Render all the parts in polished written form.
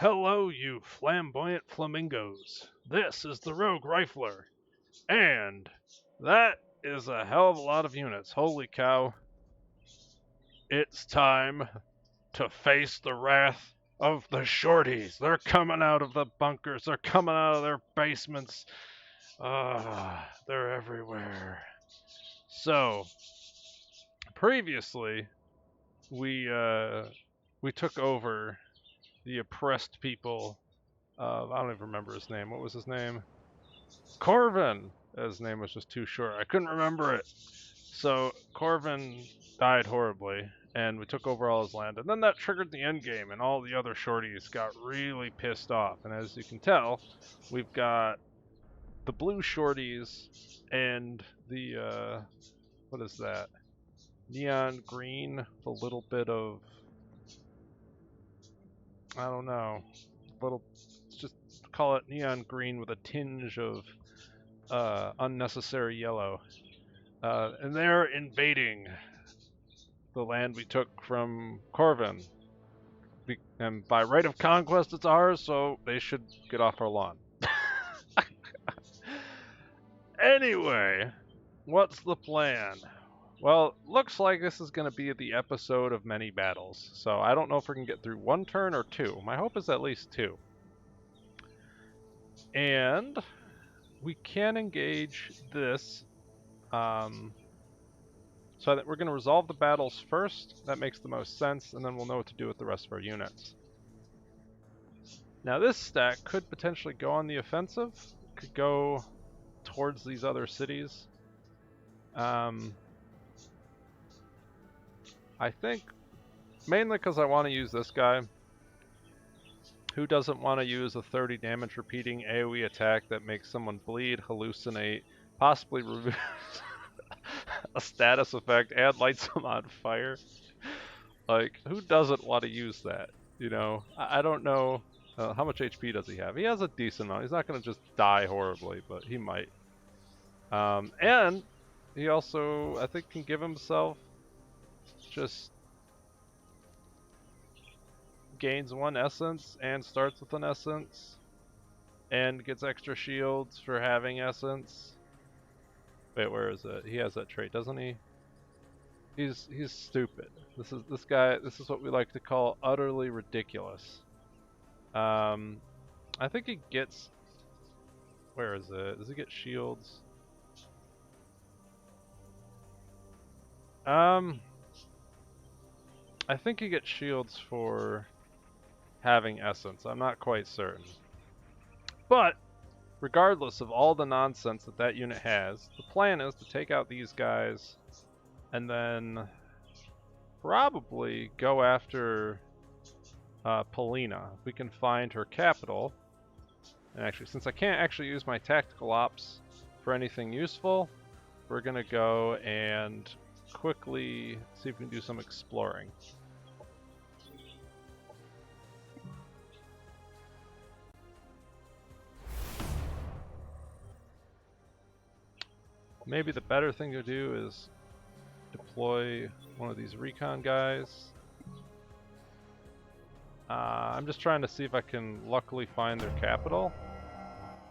Hello, you flamboyant flamingos. This is the Roguerifler, and that is a hell of a lot of units. Holy cow. It's time to face the wrath of the shorties. They're coming out of the bunkers, they're coming out of their basements. They're everywhere. So, previously, we took over the oppressed people of, I don't even remember his name. What was his name? Korvin. His name was just too short. I couldn't remember it. So Korvin died horribly, and we took over all his land. And then that triggered the end game, and all the other shorties got really pissed off. And as you can tell, we've got the blue shorties and the what is that? Neon green, with a little bit of, I don't know, little, just call it neon green with a tinge of unnecessary yellow. And they're invading the land we took from Korvin. And by right of conquest, it's ours, so they should get off our lawn. Anyway, what's the plan? Well, looks like this is going to be the episode of many battles, so I don't know if we can get through one turn or two. My hope is at least two. And we can engage this. So that we're going to resolve the battles first. That makes the most sense, and then we'll know what to do with the rest of our units. Now this stack could potentially go on the offensive, could go towards these other cities. I think mainly because I want to use this guy. Who doesn't want to use a 30 damage repeating AoE attack that makes someone bleed, hallucinate, possibly remove a status effect, and lights them on fire? Like, who doesn't want to use that? You know, I don't know. How much HP does he have? He has a decent amount. He's not going to just die horribly, but he might. And he also, I think, can give himself just gains one essence and starts with an essence and gets extra shields for having essence. Wait, where is it? He has that trait, doesn't he? He's stupid. This guy. This is what we like to call utterly ridiculous. I think he gets. Where is it? Does he get shields? I think he gets shields for having essence. I'm not quite certain. But regardless of all the nonsense that that unit has, the plan is to take out these guys and then probably go after Polina. We can find her capital. And actually, since I can't actually use my tactical ops for anything useful, we're going to go and quickly see if we can do some exploring. Maybe the better thing to do is deploy one of these recon guys. I'm just trying to see if I can luckily find their capital.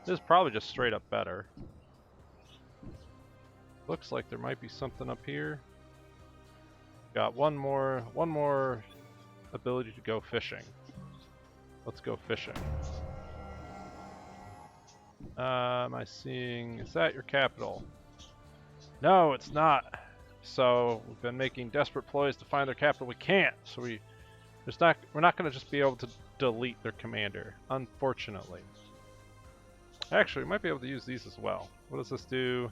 This is probably just straight up better. Looks like there might be something up here. Got one more ability to go fishing. Let's go fishing. Am I seeing, is that your capital? No, it's not. So we've been making desperate ploys to find their capital. We can't. So we're not going to just be able to delete their commander, unfortunately. Actually, we might be able to use these as well. What does this do?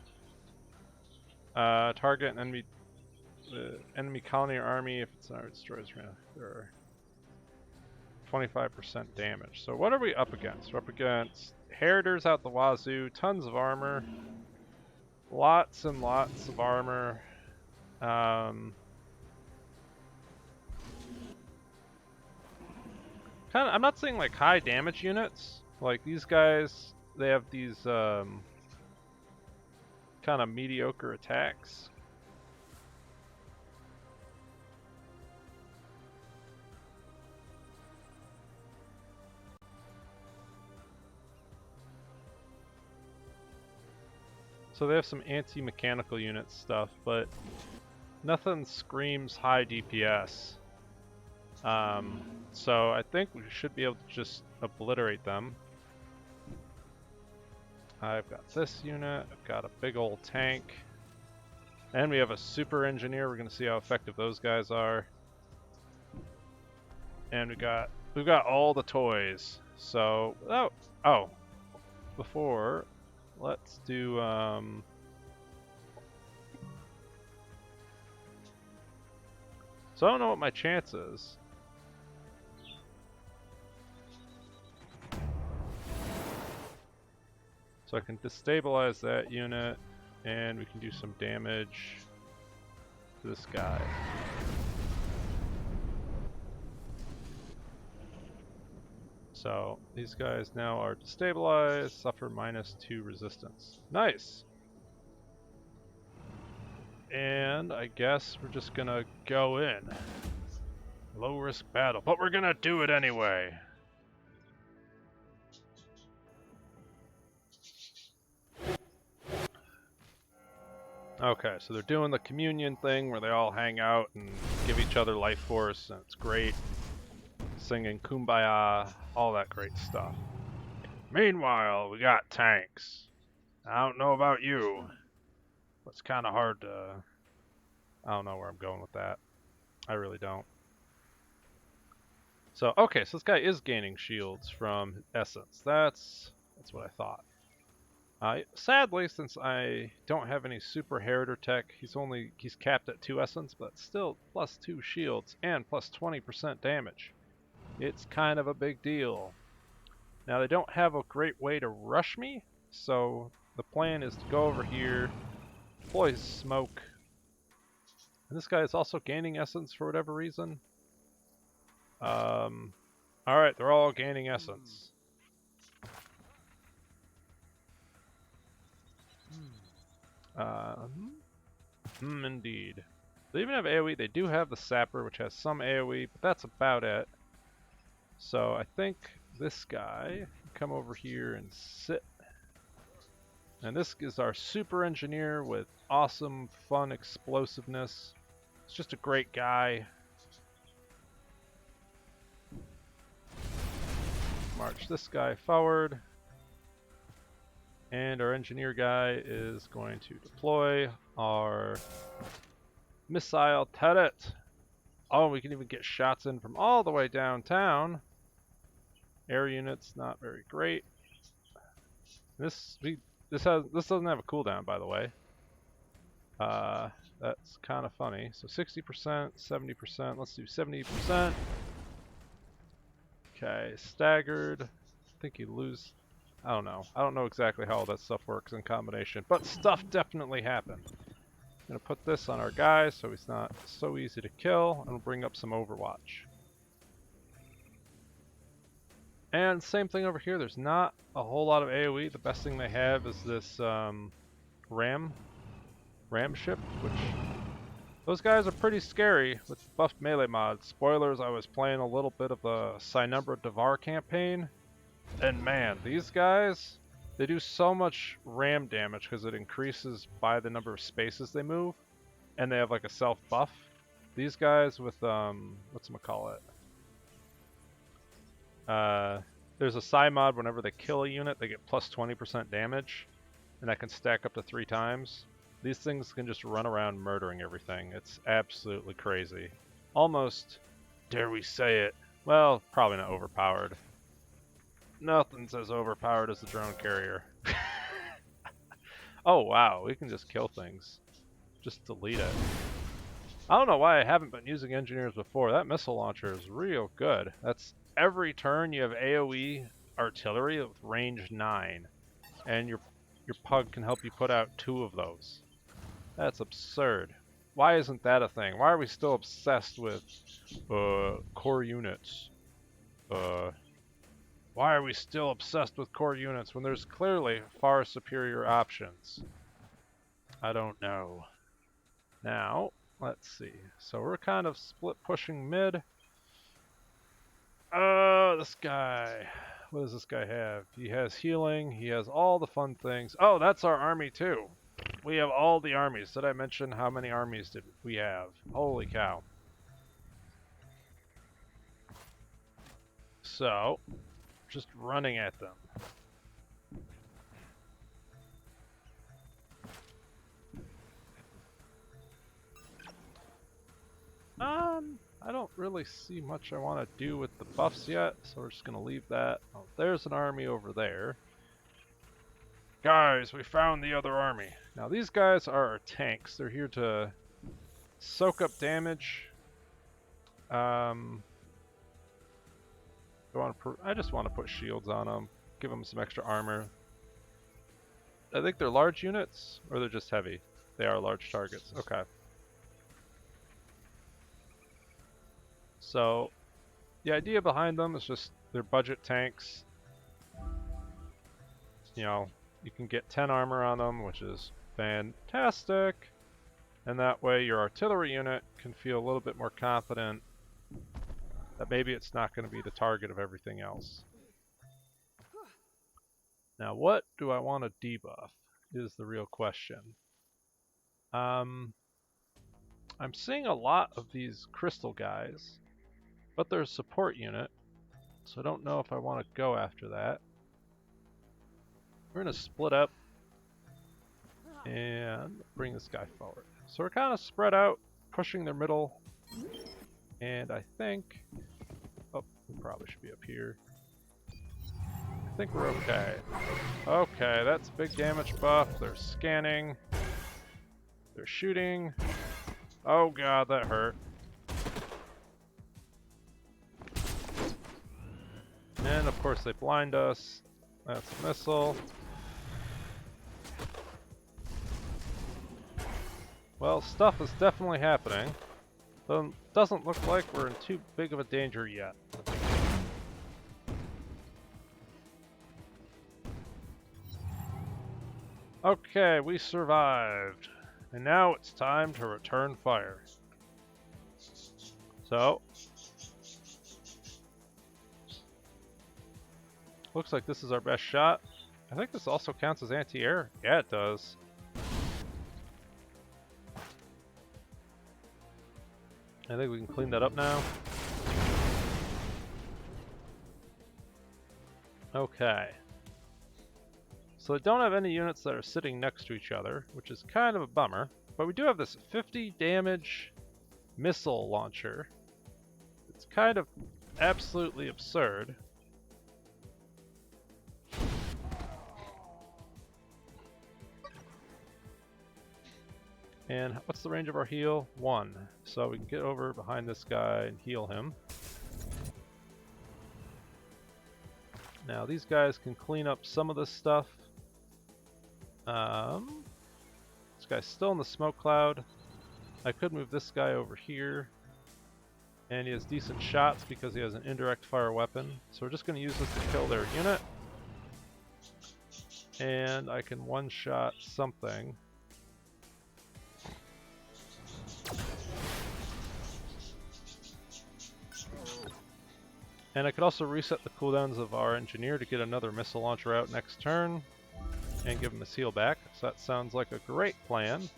Target an enemy colony or army if it's not destroys. There are 25% damage. So what are we up against? We're up against Heritors out the wazoo, tons of armor, lots and lots of armor. I'm not seeing like high damage units. Like these guys, they have these kind of mediocre attacks. So they have some anti-mechanical unit stuff, but nothing screams high DPS. So I think we should be able to just obliterate them. I've got this unit, I've got a big old tank, and we have a super engineer. We're going to see how effective those guys are. And we've got all the toys. So before, let's do so I don't know what my chance is. So I can destabilize that unit, and we can do some damage to this guy. So these guys now are destabilized, suffer -2 resistance. Nice! And I guess we're just gonna go in. Low risk battle, but we're gonna do it anyway. Okay, so they're doing the communion thing where they all hang out and give each other life force, and it's great. Singing Kumbaya, all that great stuff. Meanwhile, we got tanks. I don't know about you, but it's kind of hard to... I don't know where I'm going with that. I really don't. So, okay, so this guy is gaining shields from Essence. That's what I thought. Sadly, since I don't have any super Heriter tech, he's capped at 2 Essence, but still +2 shields and +20% damage. It's kind of a big deal. Now, they don't have a great way to rush me, so the plan is to go over here, deploy smoke. And this guy is also gaining Essence for whatever reason. Alright, they're all gaining Essence. Indeed. They even have AoE. They do have the Sapper, which has some AoE, but that's about it. So I think this guy can come over here and sit. And this is our super engineer with awesome, fun explosiveness. It's just a great guy. March this guy forward. And our engineer guy is going to deploy our missile turret. Oh, we can even get shots in from all the way downtown. Air units, not very great. This doesn't have a cooldown, by the way. That's kind of funny. So 60%, 70%. Let's do 70%. Okay, staggered. I think you lose. I don't know. I don't know exactly how all that stuff works in combination, but stuff definitely happened. I'm gonna put this on our guy so he's not so easy to kill, and we'll bring up some Overwatch. And same thing over here. There's not a whole lot of AoE. The best thing they have is this ram ship, which those guys are pretty scary with buffed melee mods. Spoilers: I was playing a little bit of the Dvar campaign. And man, these guys, they do so much ram damage because it increases by the number of spaces they move, and they have like a self buff. These guys with whatchamacallit? There's a psi mod whenever they kill a unit, they get plus 20% damage, and that can stack up to 3 times. These things can just run around murdering everything. It's absolutely crazy. Almost, dare we say it? Well, probably not overpowered. Nothing's as overpowered as the drone carrier. Oh wow, we can just kill things. Just delete it. I don't know why I haven't been using engineers before. That missile launcher is real good. That's every turn you have AoE artillery with range 9. And your pug can help you put out 2 of those. That's absurd. Why isn't that a thing? Why are we still obsessed with core units? Why are we still obsessed with core units when there's clearly far superior options? I don't know. Now, let's see. So we're kind of split pushing mid. This guy. What does this guy have? He has healing. He has all the fun things. Oh, that's our army too. We have all the armies. Did I mention how many armies did we have? Holy cow. So, just running at them. I don't really see much I want to do with the buffs yet, so we're just going to leave that. Oh, there's an army over there. Guys, we found the other army. Now these guys are our tanks. They're here to soak up damage. I just want to put shields on them, give them some extra armor. I think they're large units, or they're just heavy. They are large targets. Okay. So, the idea behind them is just they're budget tanks. You know, you can get 10 armor on them, which is fantastic. And that way your artillery unit can feel a little bit more confident that maybe it's not going to be the target of everything else. Now, what do I want to debuff is the real question. I'm seeing a lot of these crystal guys, but they're a support unit, so I don't know if I want to go after that. We're going to split up and bring this guy forward. So we're kind of spread out, pushing their middle, and I think... Oh, we probably should be up here. I think we're okay. Okay, that's a big damage buff. They're scanning. They're shooting. Oh god, that hurt. And of course they blind us. That's a missile. Well, stuff is definitely happening. Though doesn't look like we're in too big of a danger yet. Okay, we survived. And now it's time to return fire. So, looks like this is our best shot. I think this also counts as anti-air. Yeah, it does. I think we can clean that up now. Okay. So they don't have any units that are sitting next to each other, which is kind of a bummer. But we do have this 50 damage missile launcher. It's kind of absolutely absurd. And what's the range of our heal? 1. So we can get over behind this guy and heal him. Now these guys can clean up some of this stuff. This guy's still in the smoke cloud. I could move this guy over here. And he has decent shots because he has an indirect fire weapon. So we're just going to use this to kill their unit. And I can one-shot something. And I could also reset the cooldowns of our engineer to get another missile launcher out next turn and give him his heal back. So that sounds like a great plan.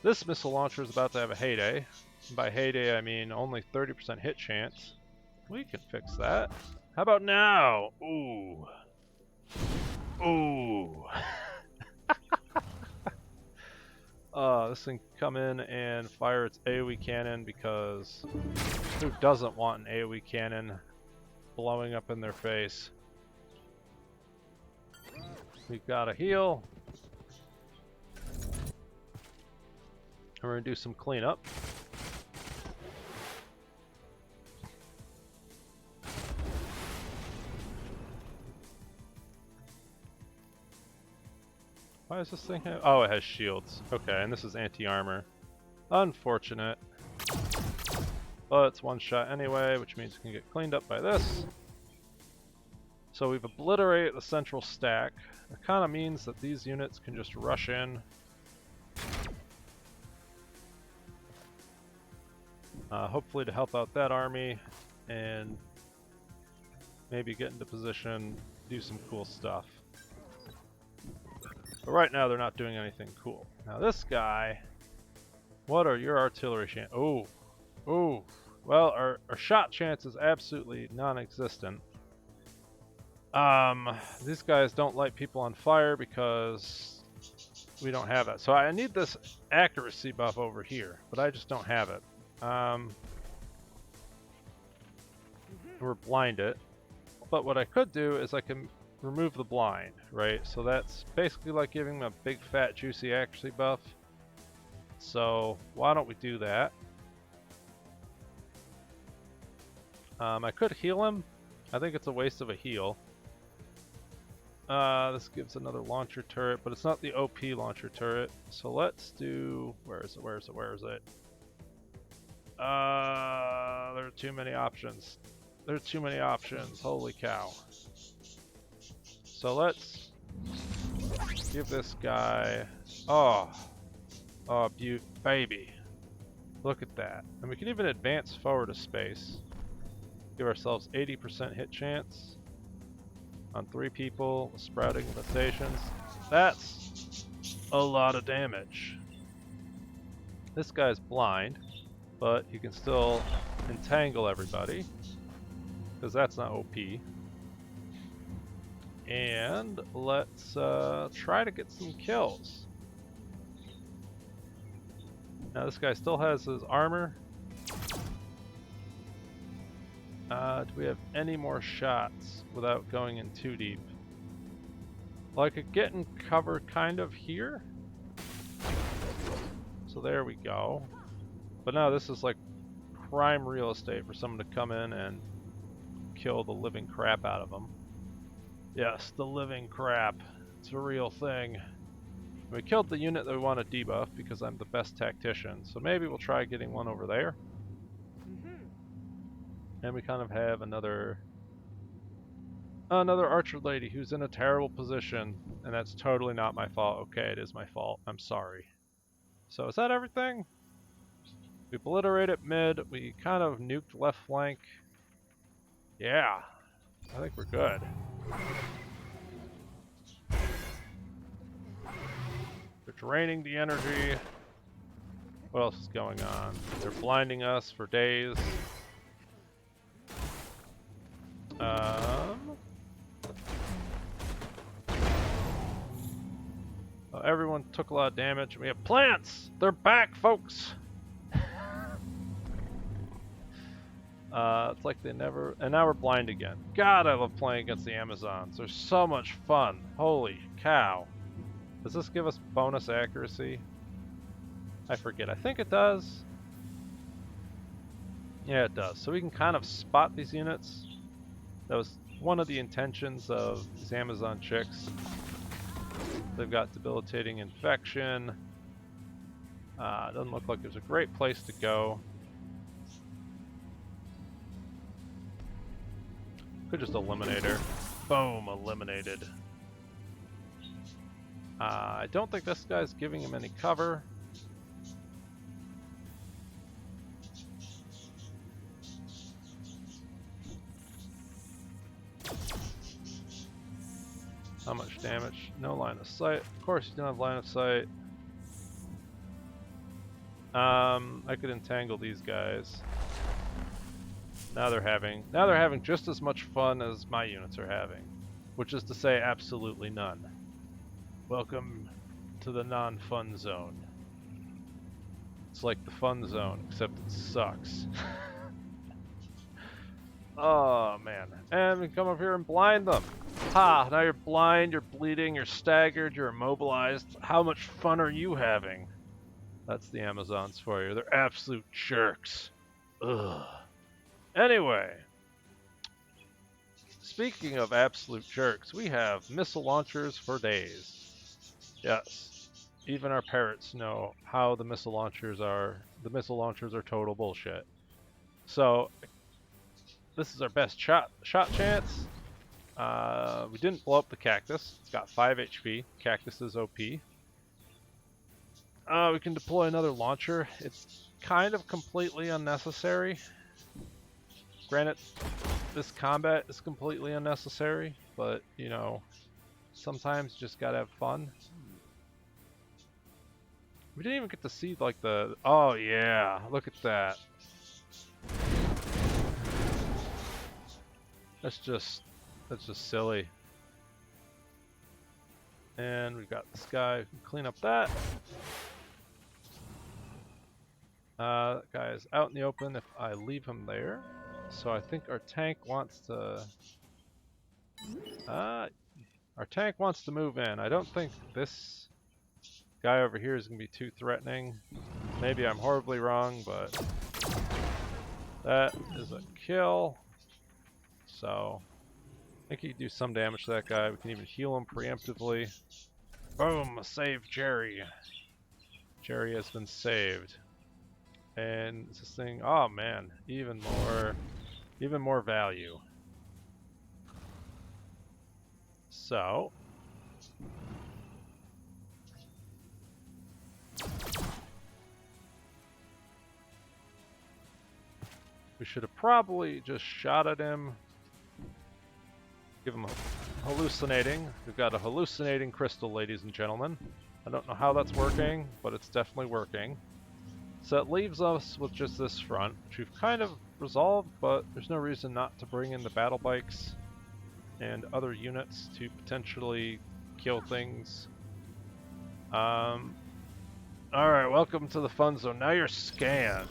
This missile launcher is about to have a heyday. And by heyday I mean only 30% hit chance. We can fix that. How about now? Ooh. Ooh. This thing can come in and fire its AoE cannon because who doesn't want an AoE cannon blowing up in their face? We've got a heal. And we're going to do some cleanup. Why is this thing have... Oh, it has shields. Okay, and this is anti-armor. Unfortunate. But it's one shot anyway, which means it can get cleaned up by this. So we've obliterated the central stack. It kind of means that these units can just rush in. Hopefully to help out that army and maybe get into position, do some cool stuff. But right now they're not doing anything cool. Now this guy, what are your artillery chances? Oh, oh. Well, our shot chance is absolutely non-existent. These guys don't light people on fire because we don't have that. So I need this accuracy buff over here, but I just don't have it. We're blinded. But what I could do is I can remove the blind, right? So that's basically like giving them a big, fat, juicy accuracy buff. So why don't we do that? I could heal him. I think it's a waste of a heal. This gives another launcher turret, but it's not the OP launcher turret. So let's do... Where is it? Where is it? Where is it? There are too many options. There's too many options. Holy cow. So let's give this guy... Oh, baby. Look at that. And we can even advance forward a space. Give ourselves 80% hit chance on 3 people with sprouting infestations. That's a lot of damage. This guy's blind, but he can still entangle everybody, because that's not OP. And let's try to get some kills. Now this guy still has his armor. Do we have any more shots without going in too deep? Well, I could get in cover kind of here. So there we go. But now this is like prime real estate for someone to come in and kill the living crap out of them. Yes, the living crap. It's a real thing. We killed the unit that we want to debuff because I'm the best tactician. So maybe we'll try getting one over there. And we kind of have another archer lady who's in a terrible position, and that's totally not my fault. Okay, it is my fault. I'm sorry. So is that everything? We obliterated mid. We kind of nuked left flank. Yeah, I think we're good. They're draining the energy. What else is going on? They're blinding us for days. Everyone took a lot of damage. We have plants! They're back, folks! It's like they never... And now we're blind again. God, I love playing against the Amazons. They're so much fun. Holy cow. Does this give us bonus accuracy? I forget. I think it does. Yeah, it does. So we can kind of spot these units. That was one of the intentions of these Amazon chicks. They've got debilitating infection. Doesn't look like there's a great place to go. Could just eliminate her. Boom, eliminated. I don't think this guy's giving him any cover. How much damage? No line of sight. Of course you don't have line of sight. I could entangle these guys. Now they're having just as much fun as my units are having, which is to say absolutely none. Welcome to the non-fun zone. It's like the fun zone, except it sucks. Oh man. And we come up here and blind them. Ha! Now you're blind, you're bleeding, you're staggered, you're immobilized. How much fun are you having? That's the Amazons for you. They're absolute jerks. Ugh. Anyway. Speaking of absolute jerks, we have missile launchers for days. Yes. Even our parrots know how the missile launchers are. The missile launchers are total bullshit. So this is our best shot chance. We didn't blow up the cactus. It's got 5 HP. Cactus is OP. We can deploy another launcher. It's kind of completely unnecessary. Granted, this combat is completely unnecessary, but, you know, sometimes you just gotta have fun. We didn't even get to see like the. Oh yeah, look at that. That's just silly. And we've got this guy. Clean up that. That guy is out in the open if I leave him there. So I think our tank wants to. Our tank wants to move in. I don't think this guy over here is going to be too threatening. Maybe I'm horribly wrong, but that is a kill. So I think he can do some damage to that guy. We can even heal him preemptively. Boom! Save Jerry. Jerry has been saved. And it's this thing. Oh man, even more value. So we should have probably just shot at him. Give him a hallucinating. We've got a hallucinating crystal, ladies and gentlemen. I don't know how that's working, but it's definitely working. So it leaves us with just this front, which we've kind of resolved, but there's no reason not to bring in the battle bikes and other units to potentially kill things. Alright, welcome to the fun zone. Now you're scanned.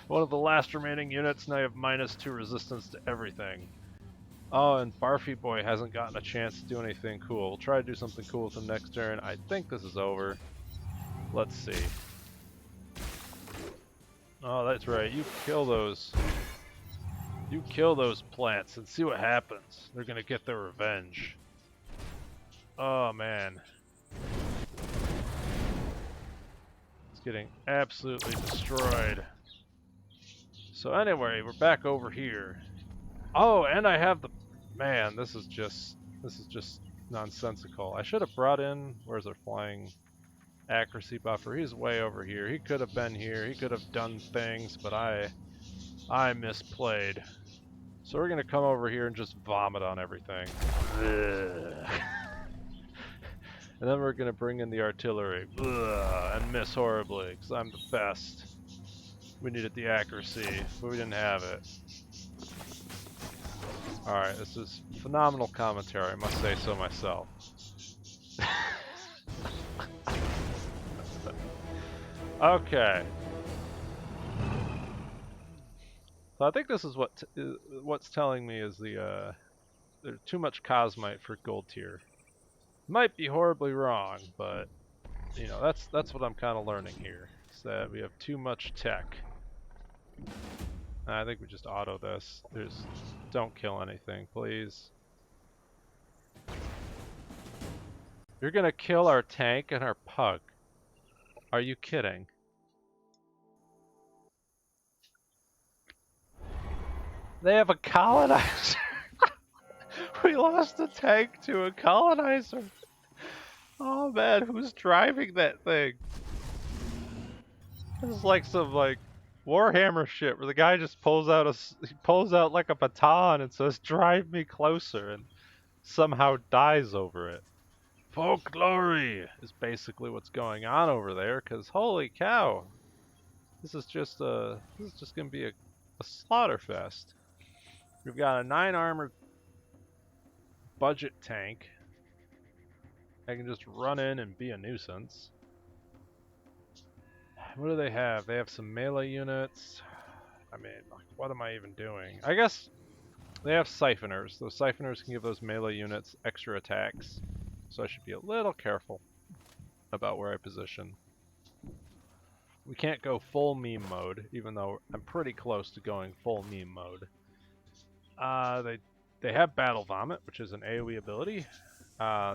One of the last remaining units, now you have -2 resistance to everything. Oh, and Barfy Boy hasn't gotten a chance to do anything cool. We'll try to do something cool with him next turn. I think this is over. Let's see. Oh, that's right. You kill those. You kill those plants and see what happens. They're gonna get their revenge. Oh, man. It's getting absolutely destroyed. So anyway, we're back over here. Oh, and I have the... Man, this is just nonsensical. I should have brought in... Where's our flying accuracy buffer? He's way over here. He could have been here. He could have done things, but I misplayed. So we're gonna come over here and just vomit on everything. And then we're gonna bring in the artillery. And miss horribly, because I'm the best. We needed the accuracy, but we didn't have it. Alright, this is phenomenal commentary, I must say so myself. Okay. So I think this is what's telling me is there's too much Cosmite for gold tier. Might be horribly wrong, but you know, that's what I'm kind of learning here. Is that we have too much tech. I think we just auto this. Don't kill anything, please. You're gonna kill our tank and our pug. Are you kidding? They have a colonizer. We lost a tank to a colonizer. Oh man, who's driving that thing? This is like some Warhammer shit where the guy just pulls out like a baton and says, "Drive me closer," and somehow dies over it. Folklore is basically what's going on over there, because holy cow, this is just gonna be a slaughter fest. We've got a 9 armored budget tank. I can just run in and be a nuisance. What do they have? They have some melee units. I mean, what am I even doing? I guess they have siphoners. Those siphoners can give those melee units extra attacks. So I should be a little careful about where I position. We can't go full meme mode, even though I'm pretty close to going full meme mode. They have Battle Vomit, which is an AoE ability.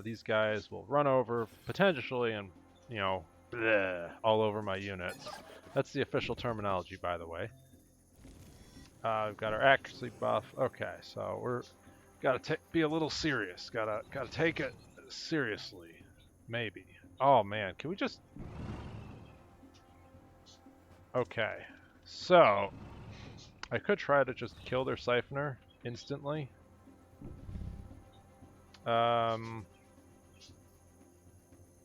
These guys will run over, potentially, and, you know, bleh, all over my units. That's the official terminology, by the way. We've got our accuracy buff. Okay, so we're gotta be a little serious. Gotta take it seriously. Maybe. Oh man, can we just... Okay, so I could try to just kill their siphoner instantly.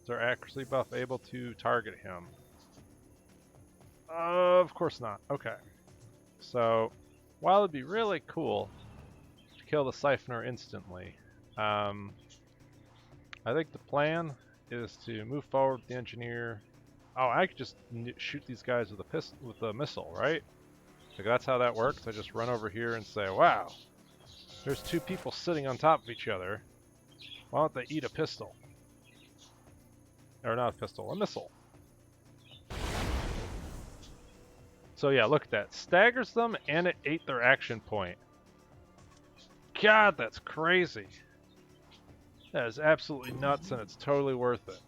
Is our accuracy buff able to target him? Of course not. Okay. So, while it'd be really cool to kill the Siphoner instantly, I think the plan is to move forward with the engineer. Oh, I could just shoot these guys with a missile, right? Like that's how that works. I just run over here and say, "Wow, there's two people sitting on top of each other. Why don't they eat a pistol?" Or not a pistol, a missile. So yeah, look at that. Staggers them and it ate their action point. God, that's crazy. That is absolutely nuts and it's totally worth it.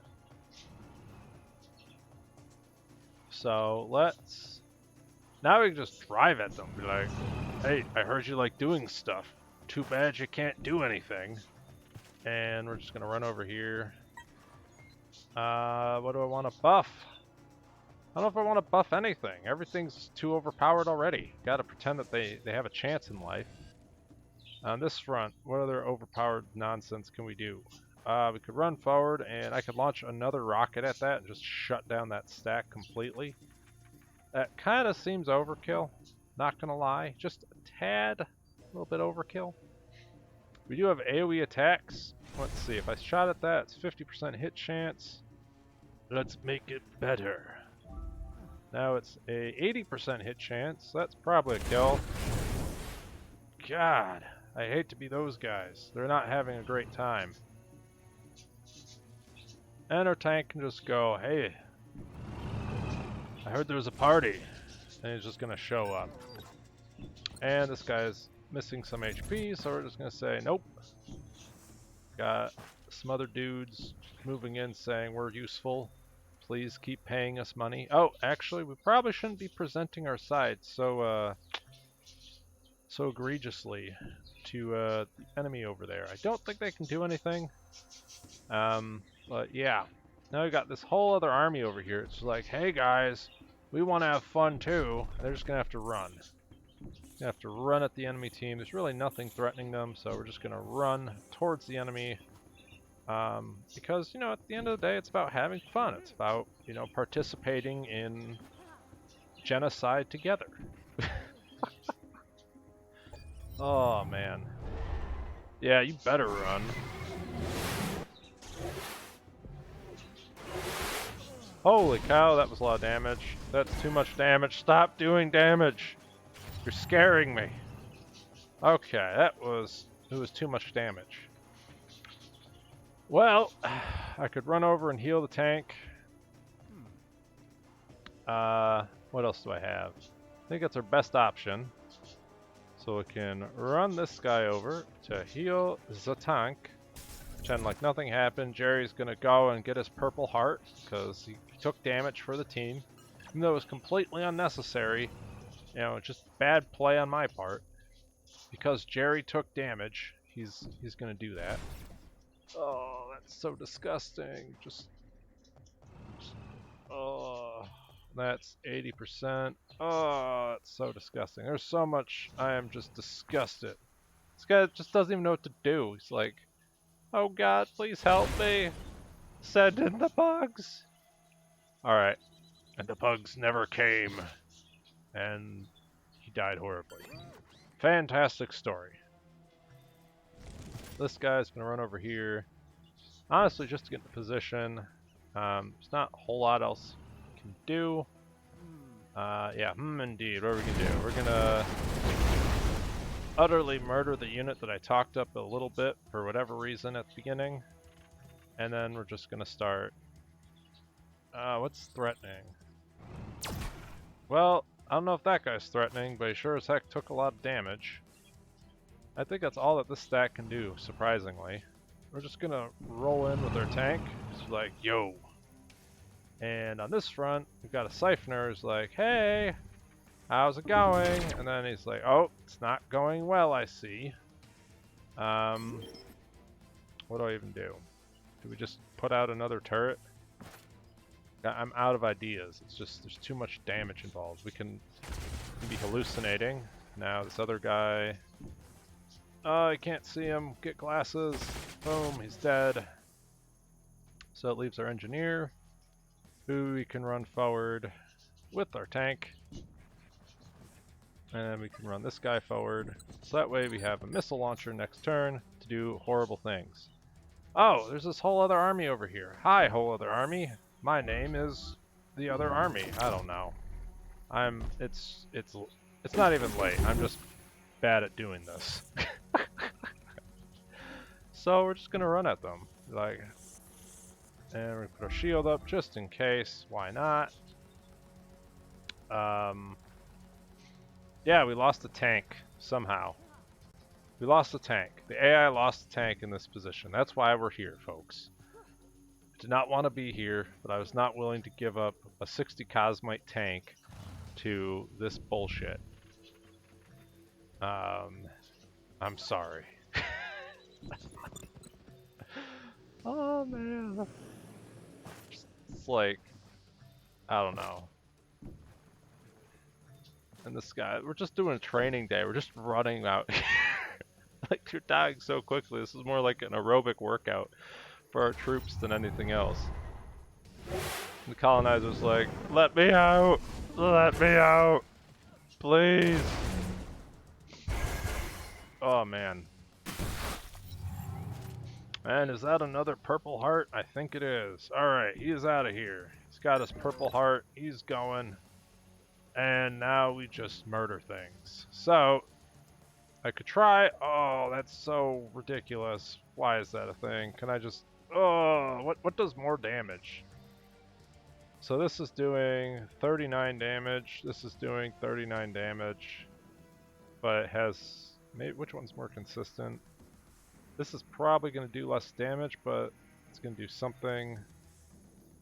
So let's... Now we can just drive at them. Be like, hey, I heard you like doing stuff. Too bad you can't do anything. And we're just going to run over here. What do I want to buff? I don't know if I want to buff anything. Everything's too overpowered already. Gotta pretend that they have a chance in life. On this front, what other overpowered nonsense can we do? We could run forward, and I could launch another rocket at that and just shut down that stack completely. That kind of seems overkill, not gonna lie. Just a tad, a little bit overkill. We do have AoE attacks. Let's see, if I shot at that, it's 50% hit chance. Let's make it better. Now it's a 80% hit chance. That's probably a kill. God, I hate to be those guys. They're not having a great time. And our tank can just go, hey, I heard there was a party. And he's just going to show up. And this guy's missing some HP, so we're just going to say, nope. Got some other dudes moving in saying we're useful. Please keep paying us money. Oh, actually, we probably shouldn't be presenting our side so egregiously to the enemy over there. I don't think they can do anything. But yeah. Now we got this whole other army over here. It's like, hey guys, we want to have fun too. They're just going to have to run. Gonna have to run at the enemy team. There's really nothing threatening them, so we're just going to run towards the enemy. Because, you know, at the end of the day, it's about having fun. It's about, you know, participating in genocide together. Oh, man. Yeah, you better run. Holy cow, that was a lot of damage. That's too much damage. Stop doing damage. You're scaring me. Okay, it was too much damage. Well, I could run over and heal the tank. What else do I have? I think that's our best option. So we can run this guy over to heal the tank. Pretend like nothing happened. Jerry's gonna go and get his purple heart because he took damage for the team. Even though it was completely unnecessary. You know, just bad play on my part. Because Jerry took damage, he's gonna do that. Oh, that's so disgusting. Oh, that's 80%. Oh, that's so disgusting. There's so much. I am just disgusted. This guy just doesn't even know what to do. He's like, oh God, please help me. Send in the bugs. Alright. And the bugs never came. And he died horribly. Fantastic story. This guy's gonna run over here. Honestly, just to get in position. There's not a whole lot else we can do. Yeah, indeed. What are we gonna do? We're gonna utterly murder the unit that I talked up a little bit for whatever reason at the beginning. And then we're just gonna start... what's threatening? Well, I don't know if that guy's threatening, but he sure as heck took a lot of damage. I think that's all that this stack can do, surprisingly. We're just gonna roll in with our tank. It's like, yo. And on this front, we've got a Siphoner who's like, hey, how's it going? And then he's like, oh, it's not going well, I see. What do I even do? Do we just put out another turret? I'm out of ideas. It's just, there's too much damage involved. We can be hallucinating. Now this other guy... Oh, I can't see him. Get glasses. Boom, he's dead. So it leaves our engineer, who we can run forward with our tank. And then we can run this guy forward. So that way we have a missile launcher next turn to do horrible things. Oh, there's this whole other army over here. Hi, whole other army. My name is the other army. I don't know. It's not even late. I'm just bad at doing this. So we're just gonna run at them. Like, and we're gonna put our shield up just in case. Why not? Yeah, we lost the tank somehow. We lost the tank. The AI lost the tank in this position. That's why we're here, folks. I did not want to be here, but I was not willing to give up a 60 Cosmite tank to this bullshit. I'm sorry. Oh man. It's like, I don't know. And this guy, we're just doing a training day. We're just running out. Like, you're dying so quickly. This is more like an aerobic workout for our troops than anything else. The colonizer's like, let me out! Let me out! Please! Oh man. And is that another purple heart? I think it is. Alright, he is out of here. He's got his purple heart. He's going. And now we just murder things. So, I could try. Oh, that's so ridiculous. Why is that a thing? Can I just... Oh, what does more damage? So this is doing 39 damage. This is doing 39 damage. But it has... Maybe, which one's more consistent? This is probably going to do less damage, but it's going to do something.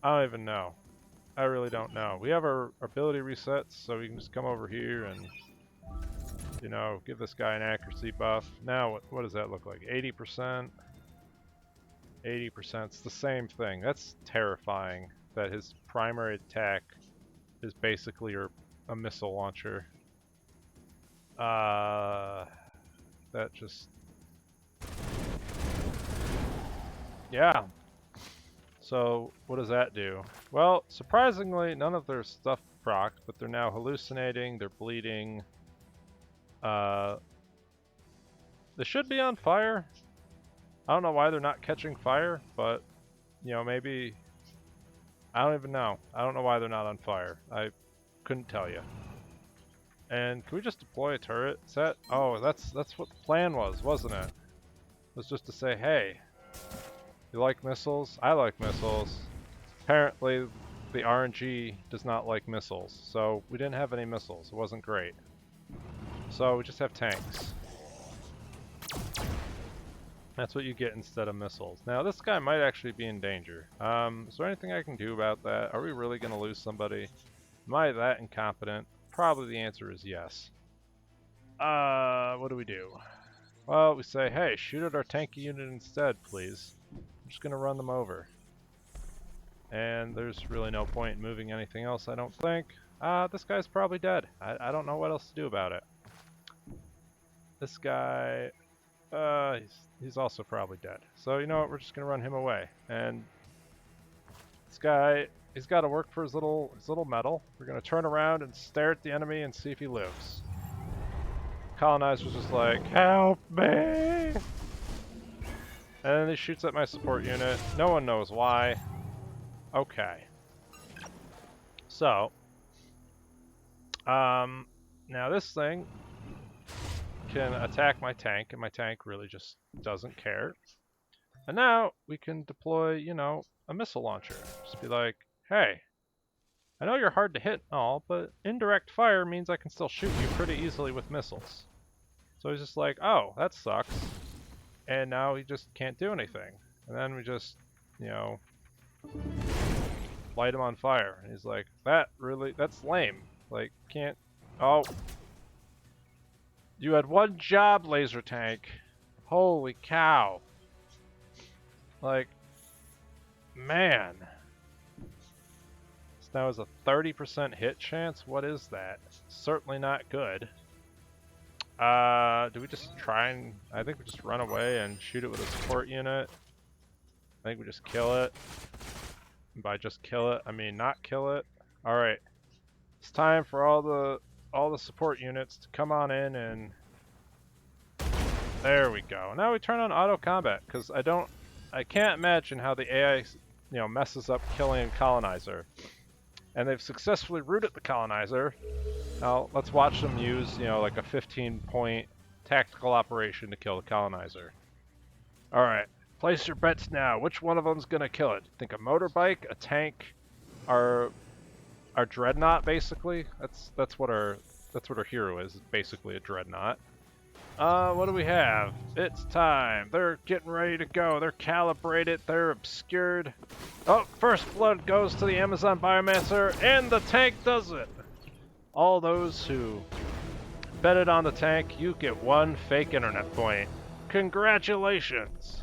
I don't even know. I really don't know. We have our ability resets, so we can just come over here and, you know, give this guy an accuracy buff. Now, what does that look like? 80%? 80%. It's the same thing. That's terrifying that his primary attack is basically a missile launcher. That just... Yeah. So, what does that do? Well, surprisingly, none of their stuff procced, but they're now hallucinating, they're bleeding. They should be on fire. I don't know why they're not catching fire, but, you know, maybe... I don't even know. I don't know why they're not on fire. I couldn't tell you. And can we just deploy a turret set? Oh, that's what the plan was, wasn't it? It was just to say, hey, you like missiles? I like missiles. Apparently, the RNG does not like missiles, so we didn't have any missiles. It wasn't great. So we just have tanks. That's what you get instead of missiles. Now, this guy might actually be in danger. Is there anything I can do about that? Are we really going to lose somebody? Am I that incompetent? Probably the answer is yes. What do we do? Well, we say, hey, shoot at our tanky unit instead, please. I'm just going to run them over. And there's really no point in moving anything else, I don't think. This guy's probably dead. I don't know what else to do about it. This guy, he's also probably dead. So, you know what, we're just going to run him away. And this guy, he's got to work for his little medal. We're going to turn around and stare at the enemy and see if he lives. Colonizer's just like, help me! And then he shoots at my support unit. No one knows why. Okay. So, now this thing can attack my tank, and my tank really just doesn't care. And now we can deploy, you know, a missile launcher. Just be like, hey, I know you're hard to hit and all, but indirect fire means I can still shoot you pretty easily with missiles. So he's just like, oh, that sucks. And now he just can't do anything. And then we just, you know, light him on fire. And he's like, that's lame. Like, can't, oh. You had one job, laser tank. Holy cow. Like, man. So now is a 30% hit chance? What is that? Certainly not good. Do we just try and... I think we just run away and shoot it with a support unit. I think we just kill it. And by just kill it, I mean not kill it. All right, it's time for all the support units to come on in, and there we go. Now we turn on auto combat because I can't imagine how the AI, messes up killing a colonizer. And they've successfully routed the colonizer. Now let's watch them use, like a 15-point tactical operation to kill the colonizer. All right, place your bets now. Which one of them's gonna kill it? Think a motorbike, a tank, our dreadnought, basically. That's what our hero is. Basically a dreadnought. What do we have? It's time. They're getting ready to go. They're calibrated. They're obscured. Oh, first blood goes to the Amazon Biomancer, and the tank does it. All those who betted on the tank, you get 1 fake internet point. Congratulations.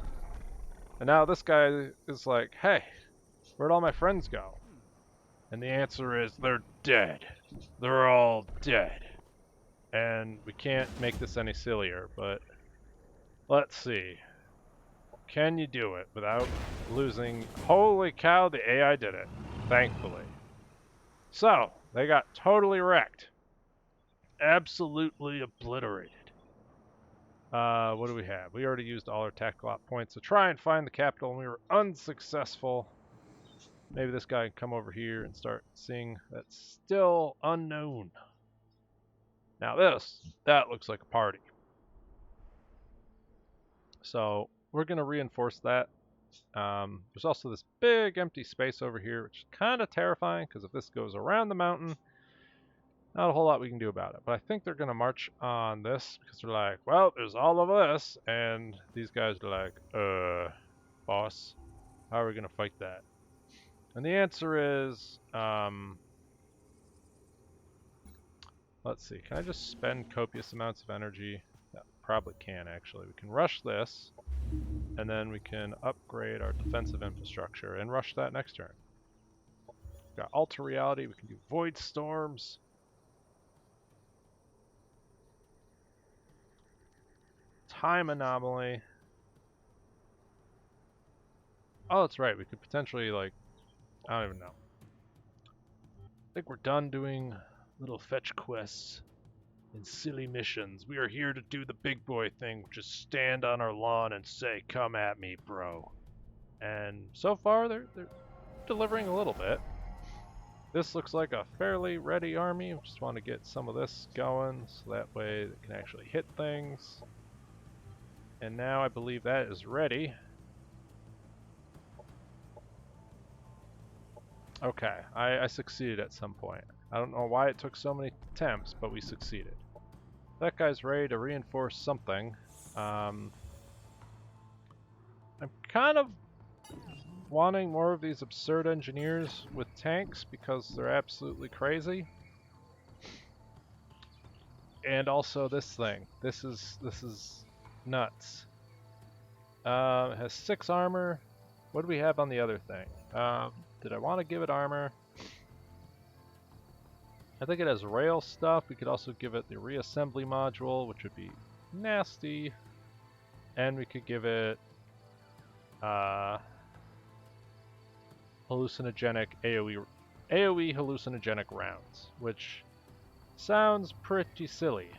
And now this guy is like, hey, where'd all my friends go? And the answer is they're dead. They're all dead. And we can't make this any sillier, but let's see. Can you do it without losing? Holy cow, the AI did it, thankfully. So, they got totally wrecked. Absolutely obliterated. What do we have? We already used all our tactical op points to try and find the capital, and we were unsuccessful. Maybe this guy can come over here and start seeing that's still unknown. Now that looks like a party. So we're going to reinforce that. There's also this big empty space over here, which is kind of terrifying, because if this goes around the mountain, not a whole lot we can do about it. But I think they're going to march on this, because they're like, well, there's all of this, and these guys are like, boss, how are we going to fight that? And the answer is, let's see, can I just spend copious amounts of energy? Yeah, probably can, actually. We can rush this, and then we can upgrade our defensive infrastructure and rush that next turn. We've got Alter Reality, we can do Void Storms. Time Anomaly. Oh, that's right, we could potentially, like, I don't even know. I think we're done doing little fetch quests and silly missions. We are here to do the big boy thing, just stand on our lawn and say, come at me, bro. And so far, they're delivering a little bit. This looks like a fairly ready army. We just want to get some of this going, so that way they can actually hit things. And now I believe that is ready. Okay, I succeeded at some point. I don't know why it took so many attempts, but we succeeded. That guy's ready to reinforce something. I'm kind of wanting more of these absurd engineers with tanks because they're absolutely crazy. And also this thing. This is nuts. It has 6 armor. What do we have on the other thing? Did I want to give it armor? I think it has rail stuff. We could also give it the reassembly module, which would be nasty. And we could give it hallucinogenic AoE hallucinogenic rounds, which sounds pretty silly.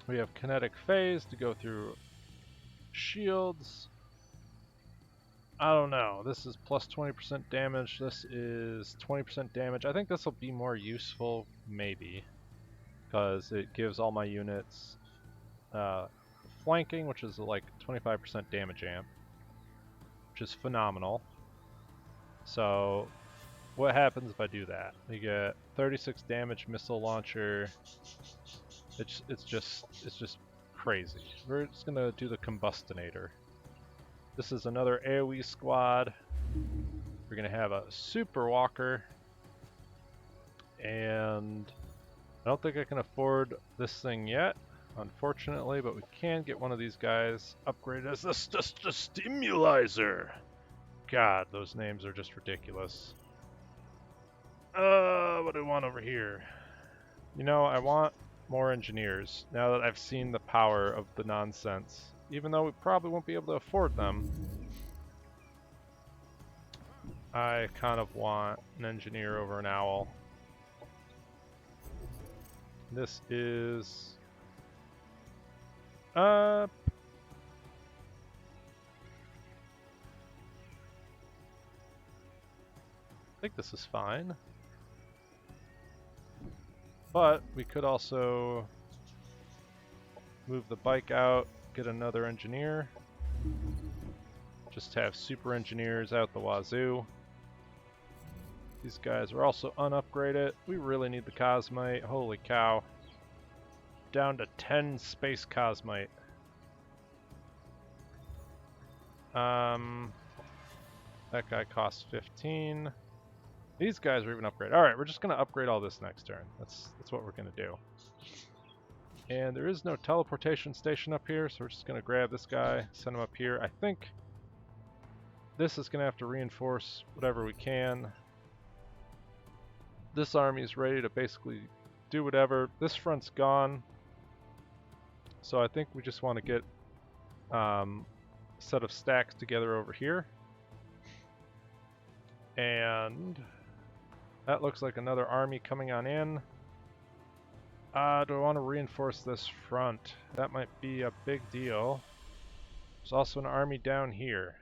We have kinetic phase to go through shields. I don't know. This is plus 20% damage. This is 20% damage. I think this will be more useful, maybe, because it gives all my units flanking, which is like 25% damage amp, which is phenomenal. So what happens if I do that? We get 36 damage missile launcher. It's just crazy. We're just gonna do the combustinator. This is another AoE squad. We're gonna have a super walker, and I don't think I can afford this thing yet, unfortunately, but we can get one of these guys upgraded as the Stimulizer. God, those names are just ridiculous. What do we want over here? You know, I want more engineers now that I've seen the power of the nonsense. Even though we probably won't be able to afford them, I kind of want an engineer over an owl. This is... I think this is fine. But we could also move the bike out, get another engineer. Just have super engineers out the wazoo. These guys are also unupgraded. We really need the Cosmite. Holy cow. Down to 10 space Cosmite. That guy costs 15. These guys are even upgraded. Alright, we're just going to upgrade all this next turn. That's what we're going to do. And there is no teleportation station up here, so we're just going to grab this guy, send him up here. I think this is going to have to reinforce whatever we can. This army is ready to basically do whatever. This front's gone, so I think we just want to get a set of stacks together over here. And that looks like another army coming on in. Do I want to reinforce this front? That might be a big deal. There's also an army down here.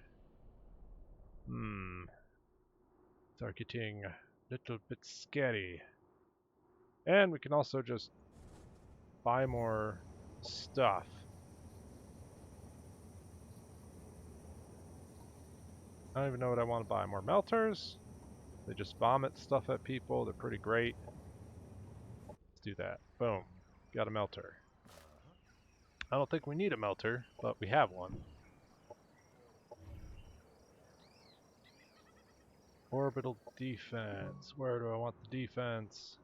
Targeting a little bit scary. And we can also just buy more stuff. I don't even know what I want to buy. More melters? They just vomit stuff at people. They're pretty great. Let's do that. Boom. Got a melter. I don't think we need a melter, but we have one. Orbital defense. Where do I want the defense?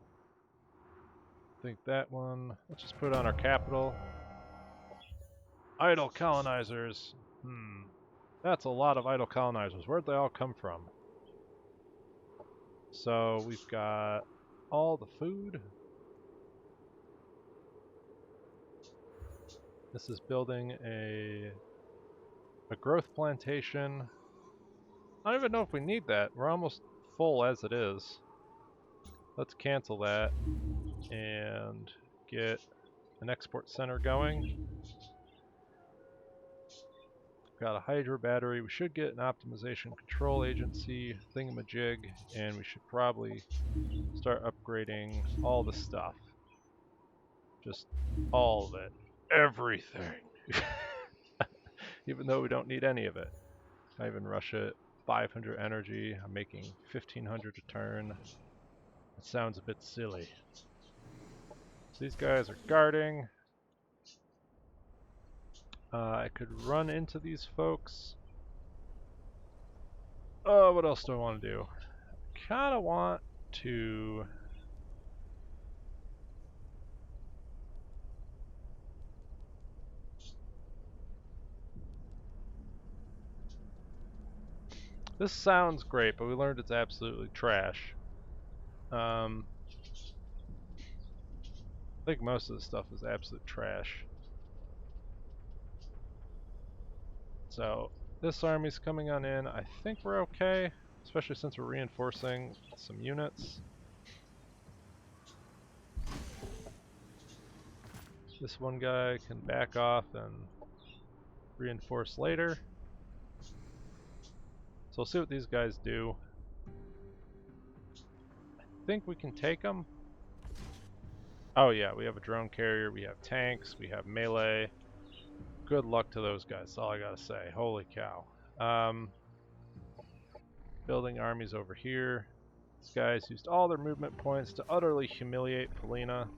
I think that one. Let's just put it on our capital. Idle colonizers. That's a lot of idle colonizers. Where'd they all come from? So we've got all the food. This is building a growth plantation. I don't even know if we need that. We're almost full as it is. Let's cancel that and get an export center going. Got a hydro battery. We should get an optimization control agency thingamajig, and we should probably start upgrading all the stuff. Just all of it. Everything. Even though we don't need any of it. I even rush it. 500 energy. I'm making 1500 a turn. That sounds a bit silly. So these guys are guarding. I could run into these folks. Oh, what else do I want to do? I kind of want to... This sounds great, but we learned it's absolutely trash. I think most of the stuff is absolute trash. So, this army's coming on in. I think we're okay, especially since we're reinforcing some units. This one guy can back off and reinforce later. So we'll see what these guys do. I think we can take them. Oh yeah, we have a drone carrier, we have tanks, we have melee. Good luck to those guys, that's all I gotta say. Holy cow. Building armies over here. These guys used all their movement points to utterly humiliate Polina.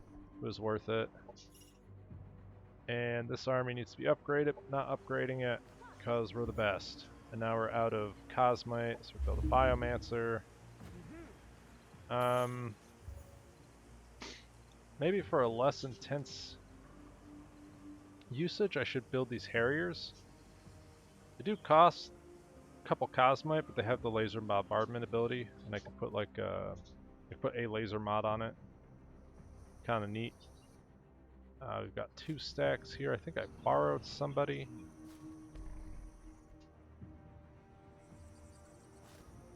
It was worth it. And this army needs to be upgraded, not upgrading it because we're the best. And now we're out of Cosmite, so we build a Biomancer. Maybe for a less intense usage, I should build these Harriers. They do cost a couple Cosmite, but they have the laser bombardment ability, and I can put like I can put a laser mod on it. kind of neat. We've got 2 stacks here. I think I borrowed somebody.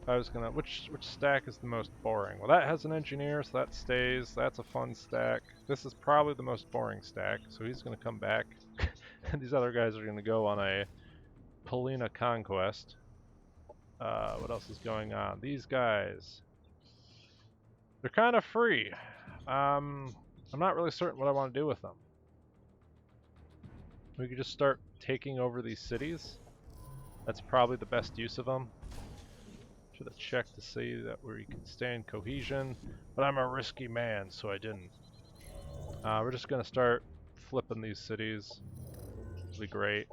I was gonna, which stack is the most boring? Well, that has an engineer, so that stays. That's a fun stack. This is probably the most boring stack, so he's gonna come back. And these other guys are gonna go on a Polina conquest. What else is going on? These guys, they're kind of free. I'm not really certain what I want to do with them. We could just start taking over these cities. That's probably the best use of them. Should have checked to see that we can stay in cohesion, but I'm a risky man, so I didn't. We're just gonna start flipping these cities. It'll be great.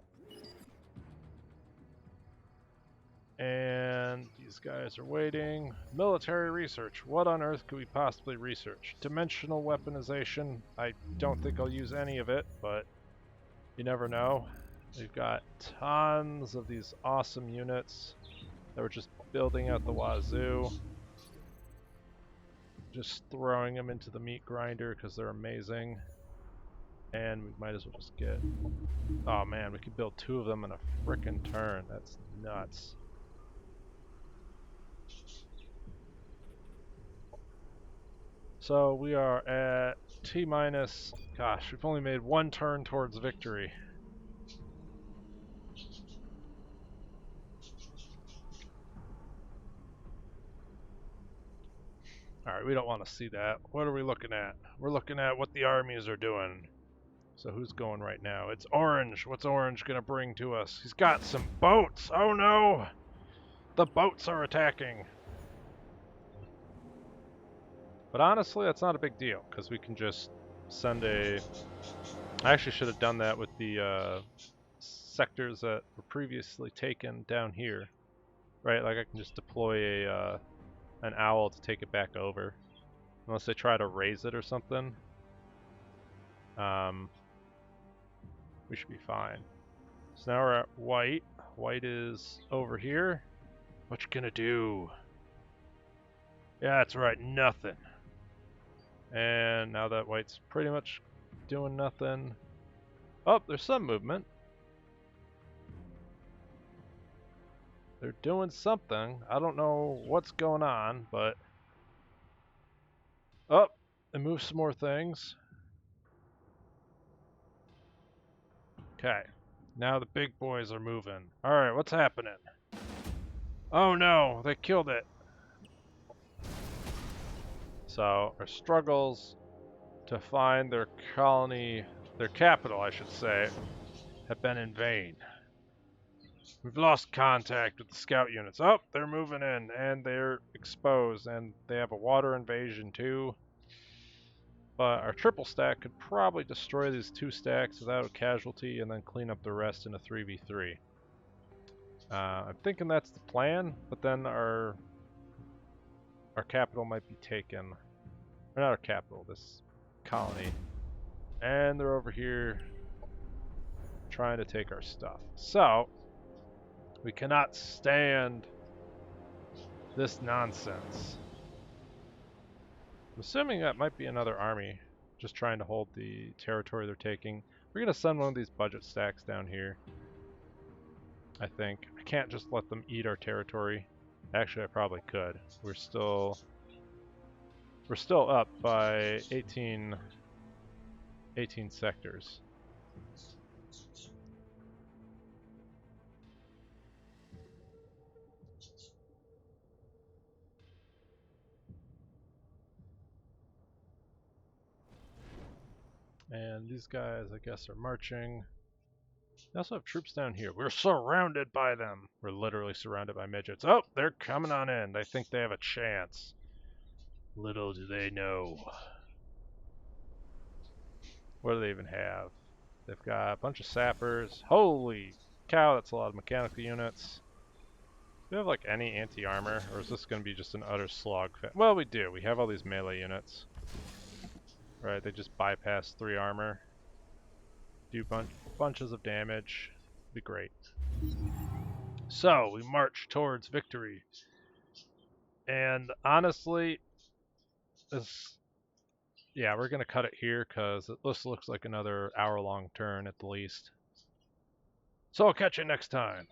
And these guys are waiting. Military research. What on earth could we possibly research? Dimensional weaponization. I don't think I'll use any of it, but you never know. We've got tons of these awesome units that we're just building out the wazoo. Just throwing them into the meat grinder because they're amazing. And we might as well just get... Oh man, we could build 2 of them in a frickin' turn. That's nuts. So we are at T minus... Gosh, we've only made 1 turn towards victory. Alright, we don't want to see that. What are we looking at? We're looking at what the armies are doing. So who's going right now? It's Orange. What's Orange gonna bring to us? He's got some boats! Oh no! The boats are attacking! But honestly, that's not a big deal, because we can just send a... I actually should have done that with the sectors that were previously taken down here. Right, like I can just deploy a an owl to take it back over. Unless they try to raise it or something. We should be fine. So now we're at white. White is over here. What you gonna do? Yeah, that's right, nothing. And now that white's pretty much doing nothing. Oh, there's some movement. They're doing something. I don't know what's going on, but... Oh, they moved some more things. Okay. Now the big boys are moving. Alright, what's happening? Oh no, they killed it. So, our struggles to find their colony, their capital, I should say, have been in vain. We've lost contact with the scout units. Oh, they're moving in, and they're exposed, and they have a water invasion too. But our triple stack could probably destroy these 2 stacks without a casualty, and then clean up the rest in a 3v3. I'm thinking that's the plan, but then our capital might be taken. Or not our capital, this colony. And they're over here trying to take our stuff. So, we cannot stand this nonsense. I'm assuming that might be another army just trying to hold the territory they're taking. We're going to send one of these budget stacks down here. I think. I can't just let them eat our territory. Actually, I probably could. We're still up by 18 sectors. And these guys, I guess, are marching. We also have troops down here. We're surrounded by them. We're literally surrounded by midgets. Oh, they're coming on in. They think they have a chance. Little do they know. What do they even have? They've got a bunch of sappers. Holy cow, that's a lot of mechanical units. Do we have like any anti-armor, or is this going to be just an utter slog? Well, we do. We have all these melee units. Right, they just bypass 3 armor. Do bunches of damage. Be great. So, we march towards victory. And honestly, this, Yeah, we're going to cut it here because this looks like another hour-long turn at the least. So I'll catch you next time.